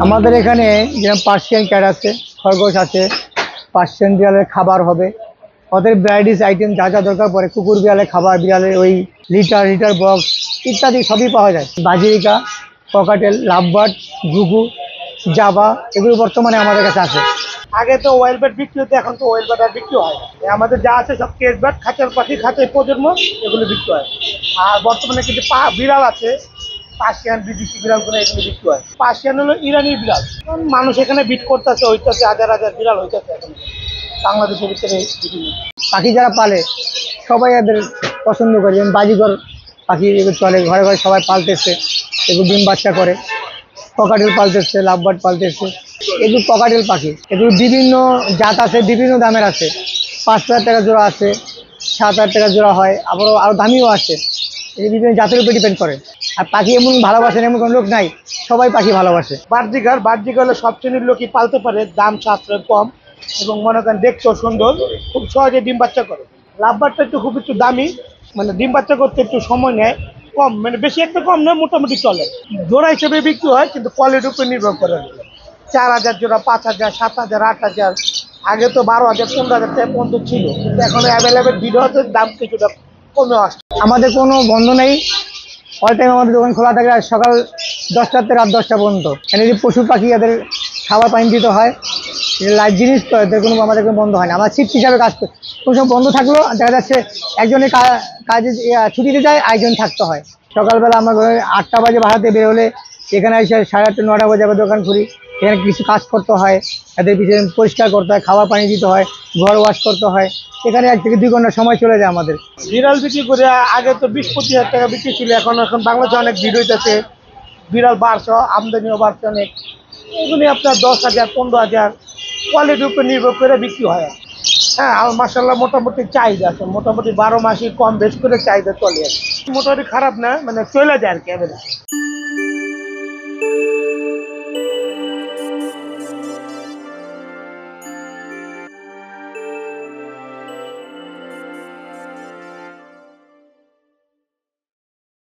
আমাদের এখানে যেরকম পার্সিয়ান ক্যাট আছে, খরগোশ আছে, পার্সিয়ান বিড়ালের খাবার হবে, ওদের ভ্যারাইটিস আইটেম যা যা দরকার পড়ে, কুকুর বিড়ালের খাবার, বিড়ালের ওই লিটার বক্স ইত্যাদি সবই পাওয়া যায়। বাজিরিকা, ককাটেল, লাভবার্ড, ঘুঘু, জাভা এগুলো বর্তমানে আমাদের কাছে আছে। আগে তো ওয়েল ব্যাট বিক্রি হতো, এখন তো ওয়েল ব্যাট আর বিক্রি হয় না। আমাদের যা আছে সব কেস ব্যাট, খাঁচার পাখি, খাঁচার প্রজন্ম, এগুলো বিক্রি হয়। আর বর্তমানে কিছু বিড়াল আছে, পার্সিয়ান বিদেশি বিড়ালগুলো, এগুলো বিক্রি হয়। পার্সিয়ান হলো ইরানি বিড়াল। মানুষ এখানে বিট করতেছে, হইতেছে, হাজার হাজার বিড়াল হইতেছে এখন বাংলাদেশের ভিতরে। বিভিন্ন পাখি যারা পালে সবাই এদের পছন্দ করে, যেমন বাজিঘর পাখি এগুলো চলে, ঘরে ঘরে সবাই পালতেছে, এগুলো ডিম বাচ্চা করে। ককাটেল পালতেছে, লাভবার্ড পালতেছে, এগুলো ককাটেল পাখি। এগুলো বিভিন্ন জাত আছে, বিভিন্ন দামের আছে। 5,000 টাকা জোড়া আছে, 7,000 টাকা জোড়া হয়, আরও দামিও আছে। এই বিভিন্ন জাতের উপর ডিপেন্ড করে। আর পাখি এমন ভালোবাসেন এমন কোনো লোক নাই, সবাই পাখি ভালোবাসে। বার্জিকার হলে সব শ্রেণীর লোকই পালতে পারে, দাম সাশ্রয় কম, এবং মনে করেন দেখতেও সুন্দর, খুব সহজে ডিম বাচ্চা করে। লাভবারটা একটু দামি, মানে ডিম বাচ্চা করতে একটু সময় নেয়, কম, মানে বেশি একটা কম নয়, মোটামুটি চলে। জোড়া হিসেবে বিক্রি হয়, কিন্তু কোয়ালিটির উপর নির্ভর করে। 4,000 জোড়া, 5,000, 7,000, 8,000। আগে তো 12,000, 15,000 টাকা পর্যন্ত ছিল, কিন্তু এখন অ্যাভেলেবেল ভিডিওতে দাম কিছুটা কমে আসছে। আমাদের কোনো বন্ধ নেই, অল টাইম আমাদের দোকান খোলা থাকে, সকাল 10টা থেকে রাত 10টা পর্যন্ত। এখানে যদি পশু পাখি এদের খাবার পানি দিতে হয়, লাইভ জিনিস তো, এদের আমাদের কোনো বন্ধ হয় না। আমরা শিফট হিসাবে কাজ করি, কোনো সময় বন্ধ থাকলেও দেখা যাচ্ছে একজনের কাজে ছুটিতে যায়, আরেকজন থাকতে হয়। সকালবেলা আমরা 8টা বাজে বাসাতে বের হলে এখানে এসে 8:30, 9টা বাজে আবার দোকান খুলি। এখানে কিছু কাজ করতে হয়, এদের পিছনে পরিষ্কার করতে হয়, খাবার পানি দিতে হয়, ঘর ওয়াশ করতে হয়। এখানে 1 থেকে 2 ঘন্টা সময় চলে যায় আমাদের। বিড়াল বিক্রি করে আগে তো 20-25 হাজার টাকা বিক্রি ছিল, এখন বাংলাদেশে অনেক ভিড় হইতেছে, বিড়াল বাড়ছে, আমদানিও বাড়ছে অনেক। এগুলি আপনার 10,000, 15,000 কোয়ালিটির উপর নির্ভর করে বিক্রি হয়। হ্যাঁ, আর মাশাআল্লাহ মোটামুটি চাহিদা আছে, মোটামুটি 12 মাসই কম বেশ করে চাহিদা চলে আসে। মোটামুটি খারাপ না, মানে চলে যায় আর কি।